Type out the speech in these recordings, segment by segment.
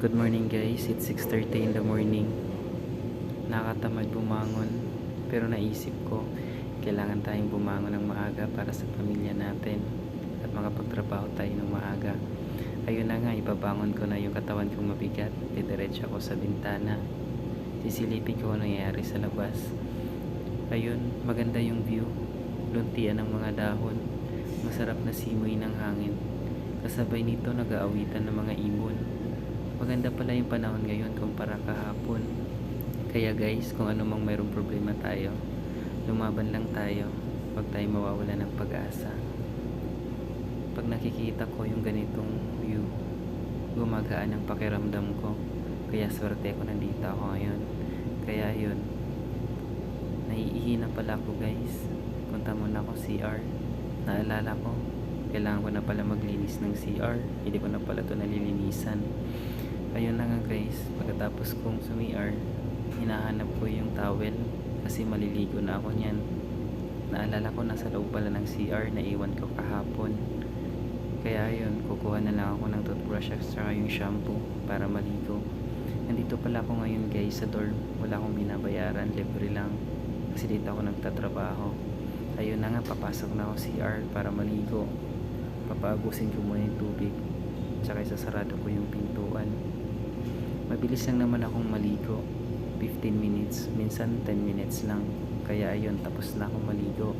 Good morning guys, it's 6:30 in the morning. Nakatamad bumangon, pero naisip ko, kailangan tayong bumangon ng maaga para sa pamilya natin at makapagtrabaho tayo ng maaga. Ayun na nga, ibabangon ko na yung katawan kong mabigat, didiretso ako sa bintana. Sisilipin ko ano nangyayari sa labas. Ayun, maganda yung view, luntian ng mga dahon, masarap na simoy ng hangin. Kasabay nito nag-aawitan ng mga ibon. Maganda pala yung panahon ngayon kumpara kahapon. Kaya guys, kung ano mang mayroong problema tayo, lumaban lang tayo. Huwag tayo mawawala ng pag-asa. Pag nakikita ko yung ganitong view, gumagaan ang pakiramdam ko. Kaya swerte ko nandito ako ngayon. Kaya yun, naiihi na pala ako guys. Punta muna ako CR. Naalala ko, kailangan ko na pala maglinis ng CR. Hindi ko na pala ito nalilinisan. Ayun na nga guys, pagkatapos kong sumi-CR, hinahanap ko yung towel kasi maliligo na ako niyan. Naalala ko nasa loob pala ng CR na iwan ko kahapon. Kaya ayun, kukuha na lang ako ng toothbrush at saka yung shampoo para maligo. Nandito pala ako ngayon guys sa dorm. Wala akong binabayaran, libre lang. Kasi dito ako nagtatrabaho. Ayun na nga, papasok na ako CR para maligo. Papaabusin ko muna yung tubig. Tsaka isasarado ko yung pintuan. Mabilis lang naman akong maligo, 15 minutes, minsan 10 minutes lang. Kaya ayun, tapos na akong maligo.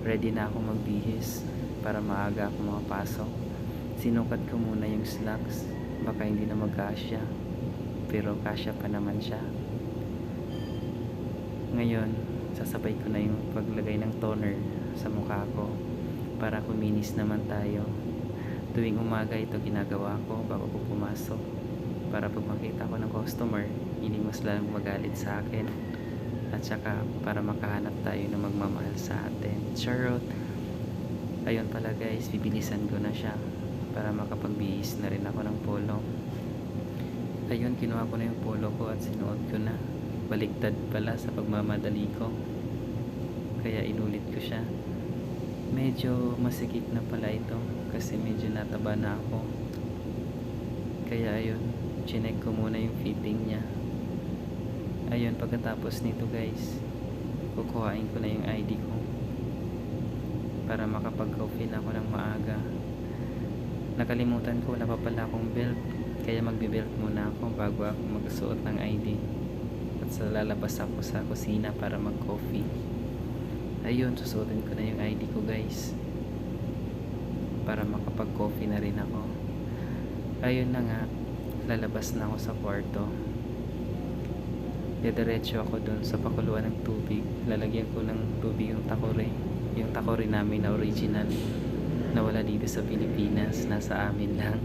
Ready na akong magbihis para maaga ako makapasok. Sinukat ko muna yung slacks, baka hindi na magkasya, pero kasya pa naman siya. Ngayon, sasabay ko na yung paglagay ng toner sa mukha ko para kuminis naman tayo. Tuwing umaga ito ginagawa ko bago ko pumasok. Para pag makita ko ng customer, hindi mas lalong magalit sa akin. At saka para makahanap tayo ng magmamahal sa atin. Charot! Ayun pala guys, bibilisan ko na siya para makapagbihis na rin ako ng polo. Ayun, kinuha ko na yung polo ko at sinuot ko na. Baligtad pala sa pagmamadali ko. Kaya inulit ko siya. Medyo masikip na pala ito kasi medyo nataba na ako. Kaya ayun, chinek ko muna yung fitting niya. Ayun, pagkatapos nito guys, kukuhain ko na yung ID ko para makapag-coffee na ako ng maaga. Nakalimutan ko, wala pa pala akong belt, kaya magbe-belt muna ako bago ako magsuot ng ID. At lalabas ako sa kusina para mag-coffee. Ayun, susuotin ko na yung ID ko guys para makapag-coffee na rin ako. Ayun na nga, lalabas na ako sa kwarto. Diretso ako dun sa pakuluan ng tubig. Lalagyan ko ng tubig yung takore. Yung takore namin na original na wala dito sa Pilipinas, nasa amin lang.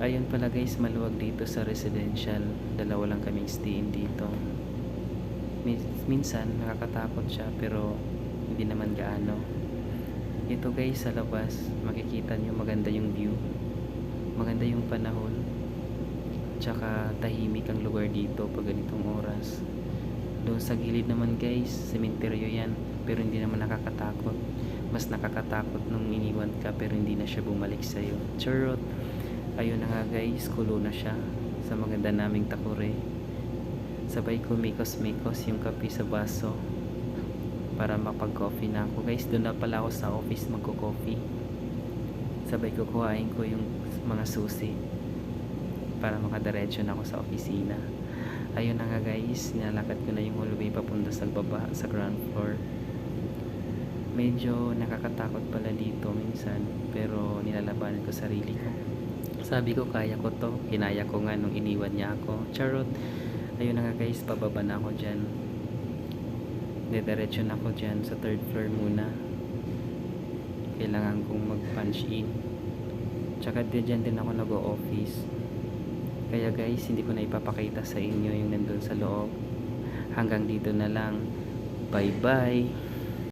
Ayun pala guys, maluwag dito sa residential. Dalawa lang kaming stay-in dito. Minsan nakakatakot siya pero hindi naman gaano. Ito guys, sa labas makikita nyo maganda yung view, maganda yung panahon, tsaka tahimik ang lugar dito pag ganitong oras. Doon sa gilid naman guys, sementeryo yan, pero hindi naman nakakatakot. Mas nakakatakot nung iniwan ka pero hindi na siya bumalik sa'yo. Charot! Ayun na nga guys, kulo na siya sa maganda naming takore. Sabay ko mikos-mikos yung kape sa baso para mapag-coffee na ako guys. Doon na pala ako sa office magko-coffee. Sabay ko kuhain ko yung mga susi para makadiretso na ako sa opisina. Ayun na nga guys, nilalakad ko na yung hallway papunta sa baba, sa ground floor. Medyo nakakatakot pala dito minsan, pero nilalabanan ko sarili ko. Sabi ko kaya ko to, kinaya ko nga nung iniwan niya ako. Charot! Ayun na nga guys, pababa na ako dyan. Diretso na ako dyan sa third floor muna. Kailangan kong mag-punch in. Tsaka dyan din ako nag-o-office. Kaya guys, hindi ko na ipapakita sa inyo yung nandun sa loob. Hanggang dito na lang. Bye bye!